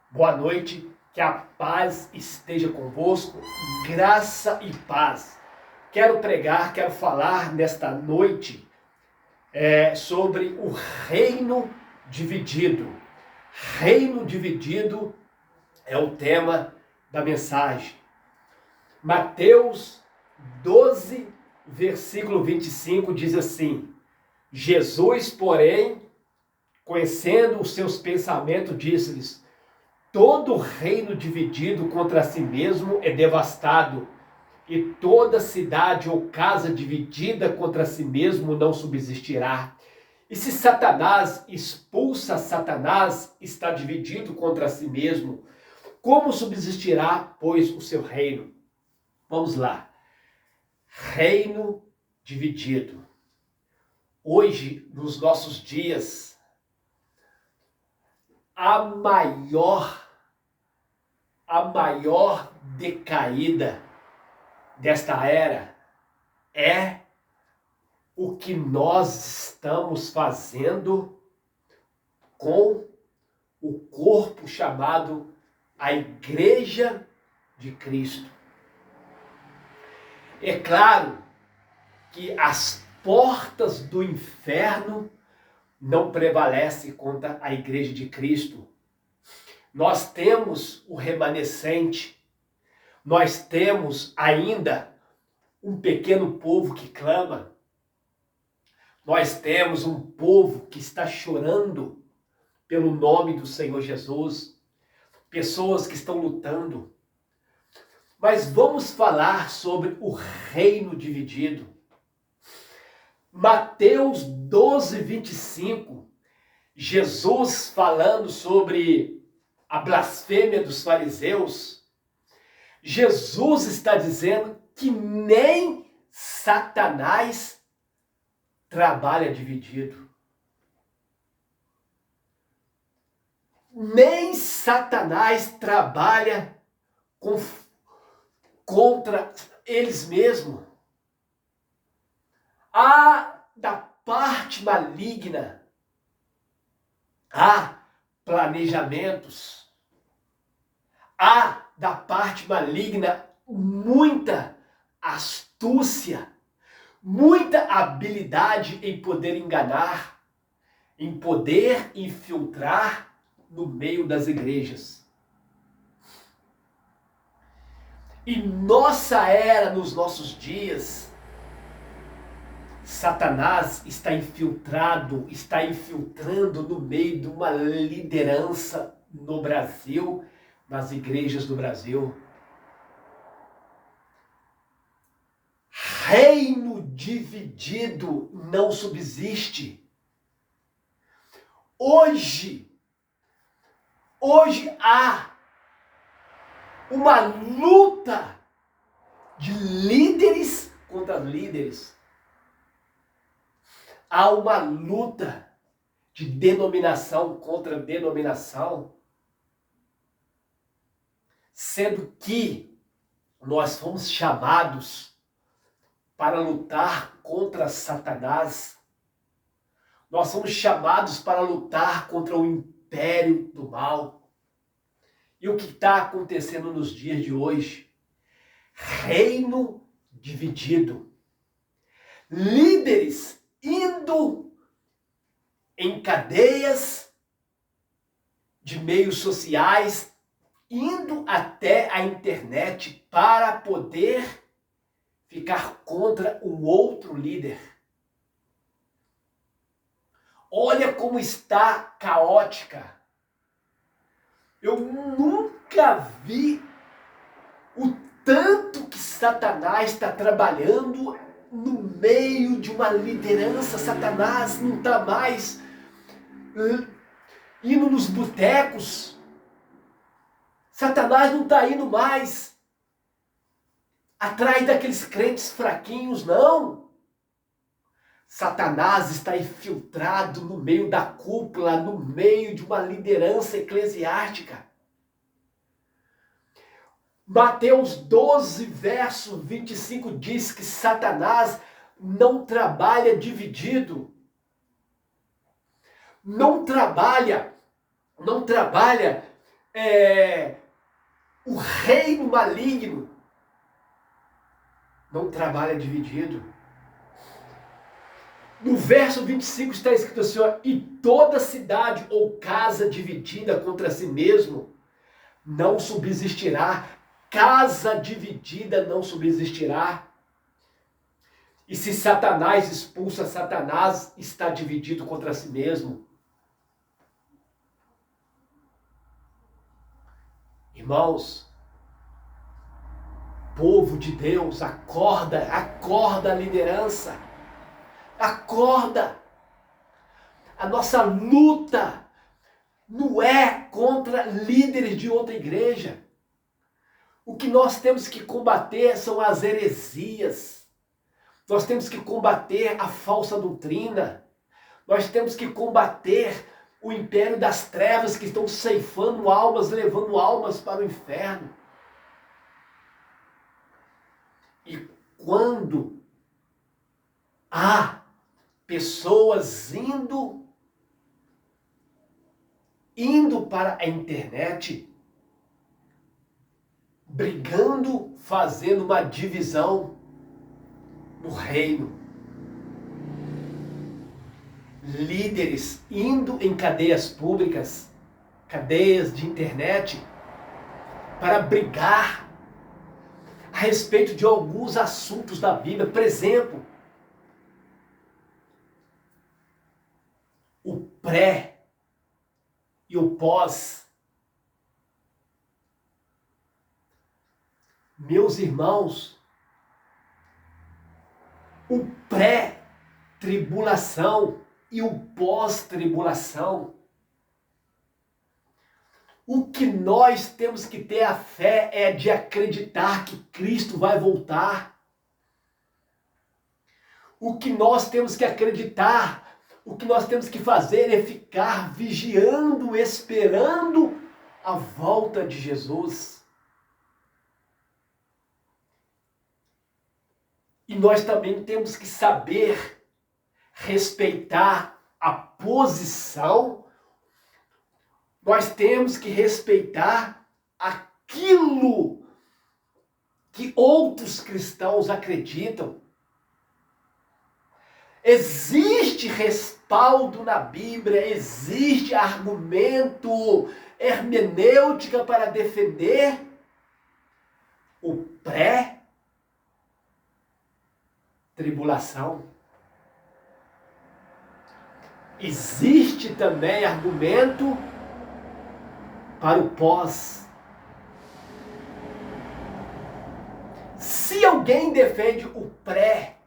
Boa noite, que a paz esteja convosco, graça e paz. Quero pregar, quero falar nesta noite sobre o reino dividido. Reino dividido é o tema da mensagem. Mateus 12, versículo 25 diz assim: Jesus, porém, conhecendo os seus pensamentos, disse-lhes: todo reino dividido contra si mesmo é devastado, e toda cidade ou casa dividida contra si mesmo não subsistirá. E se Satanás expulsa Satanás, está dividido contra si mesmo. Como subsistirá, pois, o seu reino? Vamos lá. Reino dividido. Hoje, nos nossos dias, a maior decaída desta era é o que nós estamos fazendo com o corpo chamado a Igreja de Cristo. É claro que as portas do inferno não prevalecem contra a Igreja de Cristo. Nós temos o remanescente, nós temos ainda um pequeno povo que clama, nós temos um povo que está chorando pelo nome do Senhor Jesus, pessoas que estão lutando. Mas vamos falar sobre o reino dividido. Mateus 12, 25, Jesus falando sobre a blasfêmia dos fariseus, Jesus está dizendo que nem Satanás trabalha dividido. Nem Satanás trabalha contra eles mesmos. Há da parte maligna, há planejamentos, há da parte maligna muita astúcia, muita habilidade em poder enganar, em poder infiltrar no meio das igrejas. E nossa era, nos nossos dias, Satanás está infiltrando no meio de uma liderança no Brasil, nas igrejas do Brasil. Reino dividido não subsiste. Hoje há uma luta de líderes contra líderes. Há uma luta de denominação contra denominação, sendo que nós fomos chamados para lutar contra Satanás. Nós somos chamados para lutar contra o império do mal. E o que está acontecendo nos dias de hoje? Reino dividido. Líderes indo em cadeias de meios sociais, indo até a internet para poder ficar contra um outro líder. Olha como está caótica. Eu nunca vi o tanto que Satanás está trabalhando no meio de uma liderança. Satanás não está mais indo nos botecos. Satanás não está indo mais atrás daqueles crentes fraquinhos, não. Satanás está infiltrado no meio da cúpula, no meio de uma liderança eclesiástica. Mateus 12, verso 25 diz que Satanás não trabalha dividido. Não trabalha o reino maligno não trabalha dividido. No verso 25 está escrito assim, ó, e toda cidade ou casa dividida contra si mesmo não subsistirá. Casa dividida não subsistirá. E se Satanás expulsa Satanás, está dividido contra si mesmo. Irmãos, povo de Deus, acorda, acorda a liderança, acorda. A nossa luta não é contra líderes de outra igreja. O que nós temos que combater são as heresias. Nós temos que combater a falsa doutrina. Nós temos que combater o império das trevas que estão ceifando almas, levando almas para o inferno. E quando há pessoas indo para a internet, brigando, fazendo uma divisão no reino, líderes indo em cadeias públicas, cadeias de internet, para brigar a respeito de alguns assuntos da Bíblia. Por exemplo, o pré e o pós. Meus irmãos, o pré-tribulação e o pós-tribulação. O que nós temos que ter a fé é de acreditar que Cristo vai voltar. O que nós temos que acreditar, o que nós temos que fazer é ficar vigiando, esperando a volta de Jesus. E nós também temos que saber respeitar a posição. Nós temos que respeitar aquilo que outros cristãos acreditam. Existe respaldo na Bíblia, existe argumento, hermenêutica para defender o pré-tribulação. Existe também argumento para o pós. Se alguém defende o pré,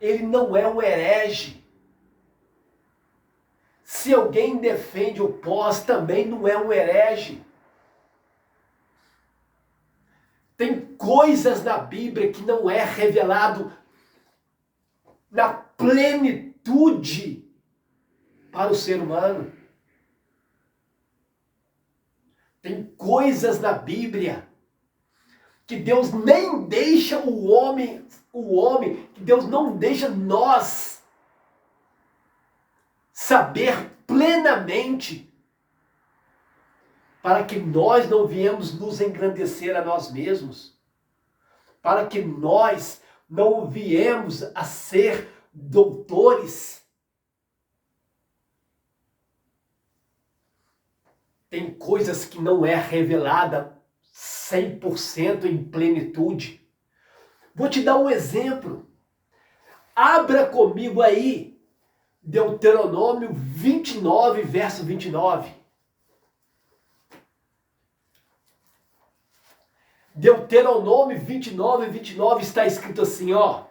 ele não é um herege. Se alguém defende o pós, também não é um herege. Tem coisas na Bíblia que não é revelado na plenitude para o ser humano. Tem coisas na Bíblia que Deus nem deixa o homem, que Deus não deixa nós saber plenamente, para que nós não viemos nos engrandecer a nós mesmos, para que nós não viemos a ser doutores. Tem coisas que não é revelada 100% em plenitude. Vou te dar um exemplo. Abra comigo aí Deuteronômio 29, verso 29. Deuteronômio 29, 29 está escrito assim, ó.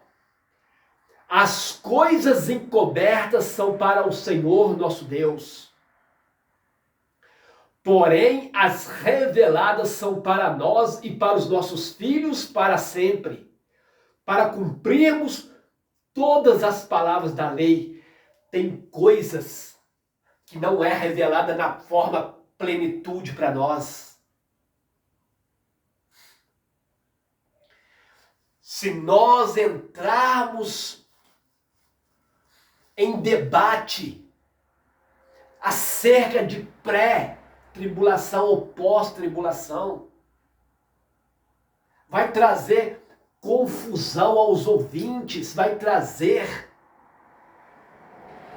As coisas encobertas são para o Senhor nosso Deus. Porém, as reveladas são para nós e para os nossos filhos para sempre, para cumprirmos todas as palavras da lei. Tem coisas que não é revelada na forma plenitude para nós. Se nós entrarmos em debate acerca de pré-tribulação, tribulação ou pós-tribulação. Vai trazer confusão aos ouvintes, vai trazer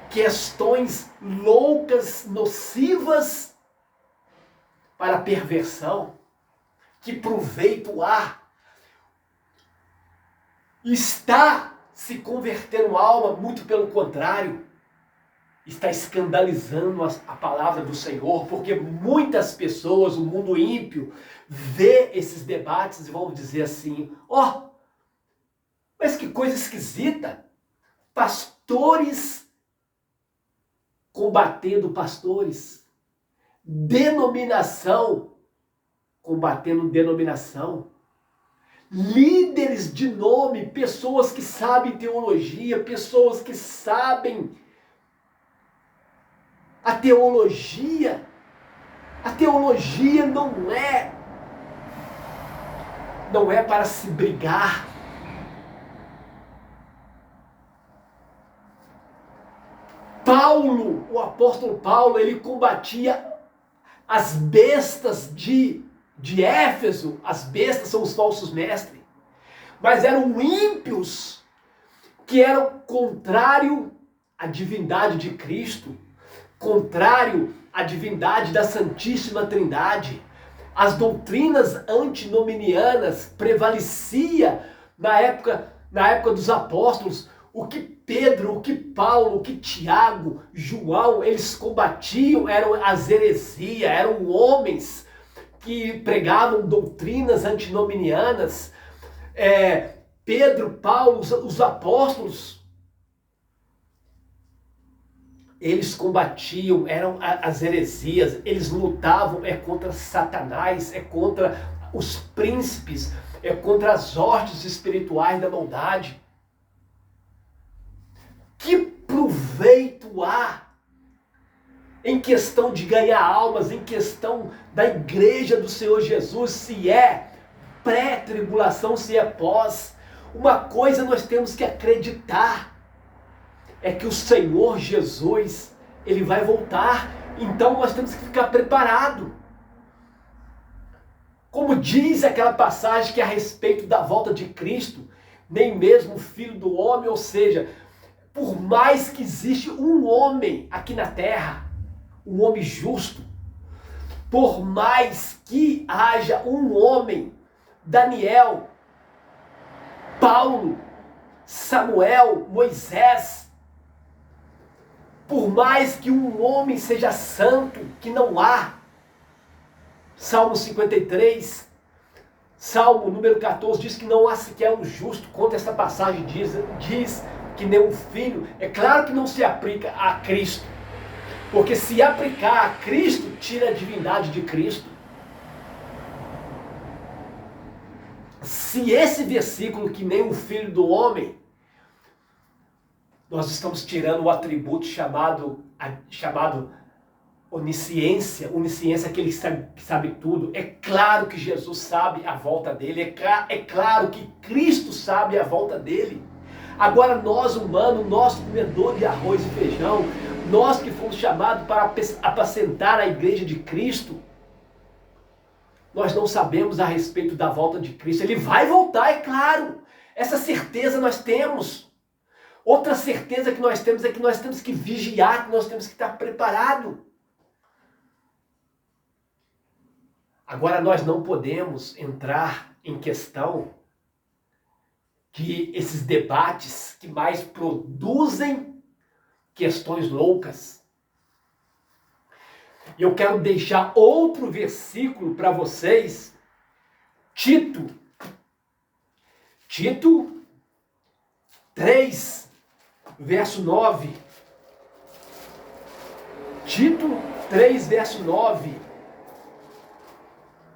questões loucas, nocivas para a perversão. Que proveito há? Está se convertendo alma, muito pelo contrário, está escandalizando a palavra do Senhor, porque muitas pessoas, o mundo ímpio, vê esses debates e vão dizer assim, ó, mas que coisa esquisita, pastores combatendo pastores, denominação combatendo denominação, líderes de nome, pessoas que sabem teologia, pessoas que sabem a teologia. A teologia não é para se brigar. Paulo, o apóstolo Paulo, ele combatia as bestas de Éfeso. As bestas são os falsos mestres, mas eram ímpios que eram contrário à divindade de Cristo, contrário à divindade da Santíssima Trindade. As doutrinas antinominianas prevalecia na época dos apóstolos. O que Pedro, o que Paulo, o que Tiago, João, eles combatiam eram as heresias, eram homens que pregavam doutrinas antinominianas. Pedro, Paulo, os apóstolos, eles combatiam, eram as heresias, eles lutavam contra Satanás, contra os príncipes, contra as hostes espirituais da maldade. Que proveito há em questão de ganhar almas, em questão da igreja do Senhor Jesus, se é pré-tribulação, se é pós? Uma coisa nós temos que acreditar, é que o Senhor Jesus, ele vai voltar, então nós temos que ficar preparado. Como diz aquela passagem que é a respeito da volta de Cristo, nem mesmo o Filho do Homem, ou seja, por mais que existe um homem aqui na terra, um homem justo, por mais que haja um homem, Daniel, Paulo, Samuel, Moisés, por mais que um homem seja santo, que não há. Salmo 53, Salmo número 14 diz que não há sequer um justo. Contra essa passagem diz que nem um filho. É claro que não se aplica a Cristo, porque se aplicar a Cristo, tira a divindade de Cristo. Se esse versículo, que nem um filho do homem, nós estamos tirando o atributo chamado onisciência. Onisciência é aquele que sabe tudo. É claro que Jesus sabe a volta dele, é claro que Cristo sabe a volta dele. Agora nós humanos, nós comedores de arroz e feijão, nós que fomos chamados para apacentar a igreja de Cristo, nós não sabemos a respeito da volta de Cristo. Ele vai voltar, é claro. Essa certeza nós temos. Outra certeza que nós temos é que nós temos que vigiar, que nós temos que estar preparados. Agora nós não podemos entrar em questão que esses debates que mais produzem questões loucas. E eu quero deixar outro versículo para vocês. Tito 3, verso 9. Tito 3, verso 9.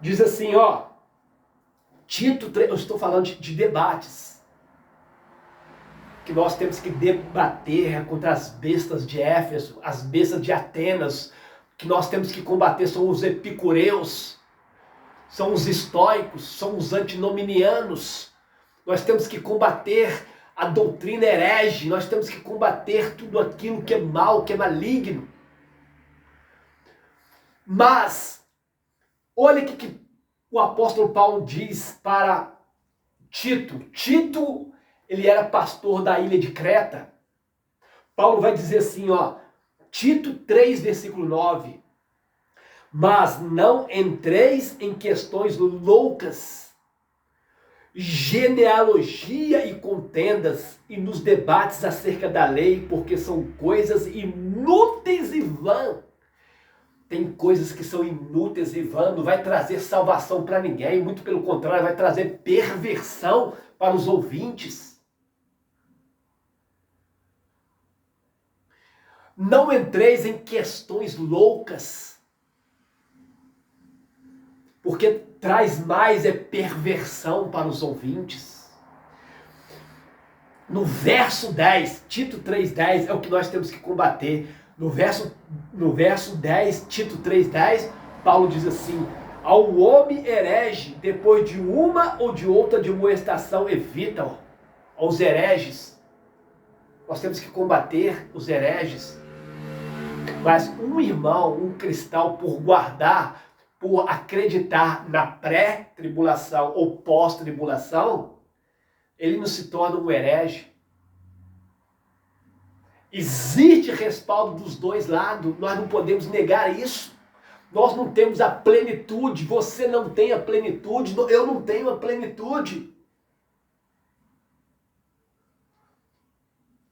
Diz assim, ó. Tito 3, eu estou falando de debates. Que nós temos que debater contra as bestas de Éfeso, as bestas de Atenas, que nós temos que combater são os epicureus, são os estoicos, são os antinominianos. Nós temos que combater a doutrina herege, nós temos que combater tudo aquilo que é mal, que é maligno. Mas, olha o que o apóstolo Paulo diz para Tito. Tito, ele era pastor da ilha de Creta. Paulo vai dizer assim, ó, Tito 3, versículo 9. Mas não entreis em questões loucas, genealogia e contendas, e nos debates acerca da lei, porque são coisas inúteis e vãs. Tem coisas que são inúteis e vãs, não vai trazer salvação para ninguém, muito pelo contrário, vai trazer perversão para os ouvintes. Não entreis em questões loucas, porque traz mais perversão para os ouvintes. No verso 10, Tito 3,10 é o que nós temos que combater. No verso 10, Tito 3,10, Paulo diz assim: ao homem herege, depois de uma ou de outra demoestação, evita-o. Aos hereges, nós temos que combater os hereges. Mas um irmão, um cristão, por acreditar na pré-tribulação ou pós-tribulação, ele não se torna um herege. Existe respaldo dos dois lados, nós não podemos negar isso. Nós não temos a plenitude, você não tem a plenitude, eu não tenho a plenitude.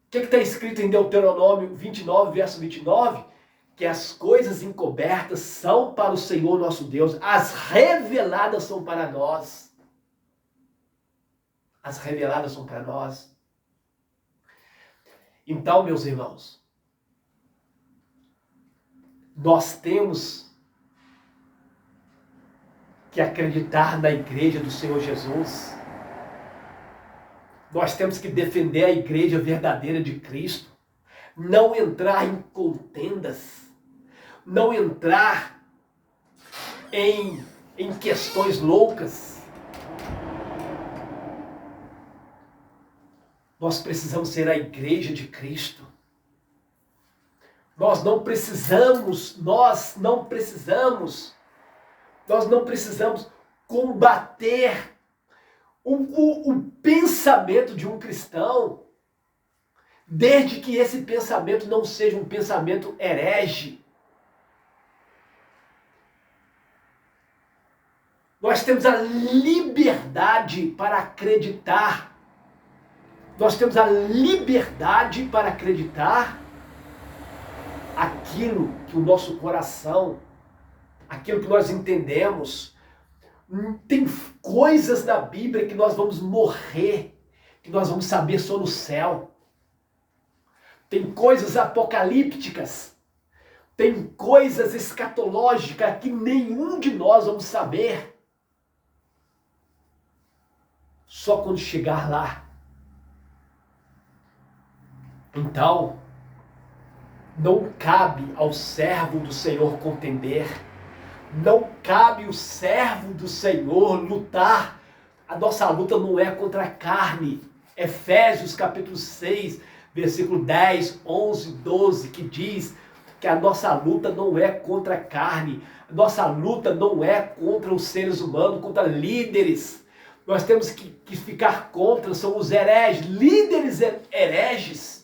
O que está escrito em Deuteronômio 29, verso 29? Que as coisas encobertas são para o Senhor nosso Deus, as reveladas são para nós. As reveladas são para nós. Então, meus irmãos, nós temos que acreditar na igreja do Senhor Jesus. Nós temos que defender a igreja verdadeira de Cristo. Não entrar em contendas. Não entrar em questões loucas. Nós precisamos ser a igreja de Cristo. Nós não precisamos combater o pensamento de um cristão, desde que esse pensamento não seja um pensamento herege. Nós temos a liberdade para acreditar. Nós temos a liberdade para acreditar aquilo que o nosso coração, aquilo que nós entendemos. Tem coisas na Bíblia que nós vamos morrer, que nós vamos saber só no céu. Tem coisas apocalípticas, tem coisas escatológicas que nenhum de nós vamos saber. Só quando chegar lá. Então, não cabe ao servo do Senhor contender. Não cabe o servo do Senhor lutar. A nossa luta não é contra a carne. Efésios capítulo 6, versículo 10, 11, 12, que diz que a nossa luta não é contra a carne. A nossa luta não é contra os seres humanos, contra líderes. Nós temos que ficar contra, são os hereges, líderes hereges.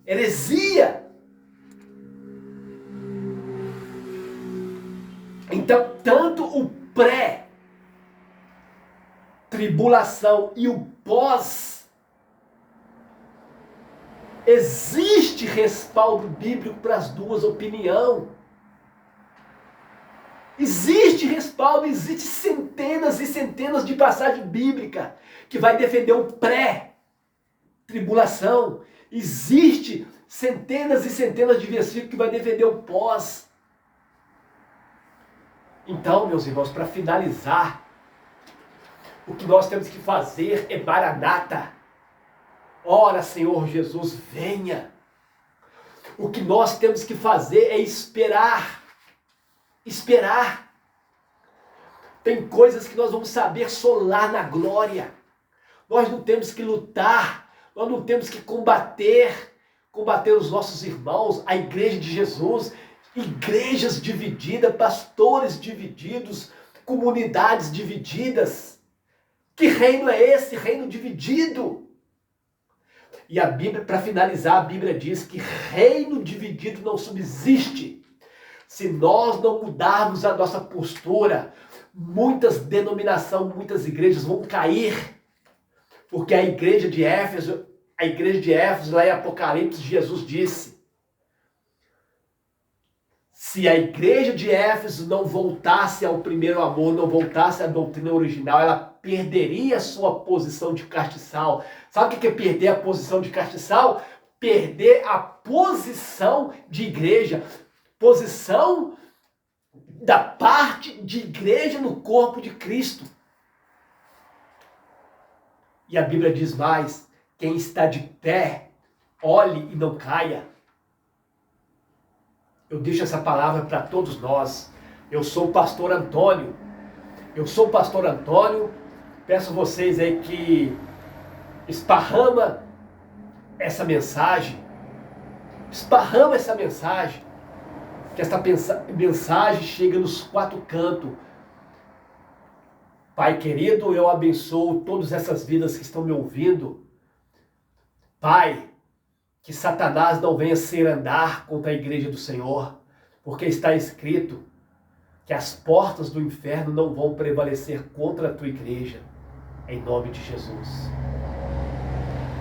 Heresia. Então, tanto o pré-tribulação e o pós, existe respaldo bíblico para as duas opiniões. Existe respaldo, existe centenas e centenas de passagens bíblicas que vai defender o pré-tribulação. Existe centenas e centenas de versículos que vai defender o pós. Então, meus irmãos, para finalizar, o que nós temos que fazer é Maranata. Ora, Senhor Jesus, venha. O que nós temos que fazer é esperar. Esperar. Tem coisas que nós vamos saber só lá na glória. Nós não temos que lutar. Nós não temos que combater os nossos irmãos, a igreja de Jesus. igrejas divididas, pastores divididos, comunidades divididas. Que reino é esse? Reino dividido. E a Bíblia, para finalizar, a Bíblia diz que reino dividido não subsiste. Se nós não mudarmos a nossa postura, muitas denominações, muitas igrejas vão cair. Porque a igreja de Éfeso, lá em Apocalipse, Jesus disse: se a igreja de Éfeso não voltasse ao primeiro amor, não voltasse à doutrina original, ela perderia a sua posição de castiçal. Sabe o que é perder a posição de castiçal? Perder a posição de igreja. Posição da parte de igreja no corpo de Cristo. E a Bíblia diz mais: quem está de pé, olhe e não caia. Eu deixo essa palavra para todos nós. Eu sou o pastor Antônio. Peço a vocês aí que esparrama essa mensagem. Que essa mensagem chega nos 4 cantos. Pai querido, eu abençoo todas essas vidas que estão me ouvindo. Pai, que Satanás não venha ser andar contra a igreja do Senhor, porque está escrito que as portas do inferno não vão prevalecer contra a tua igreja, em nome de Jesus.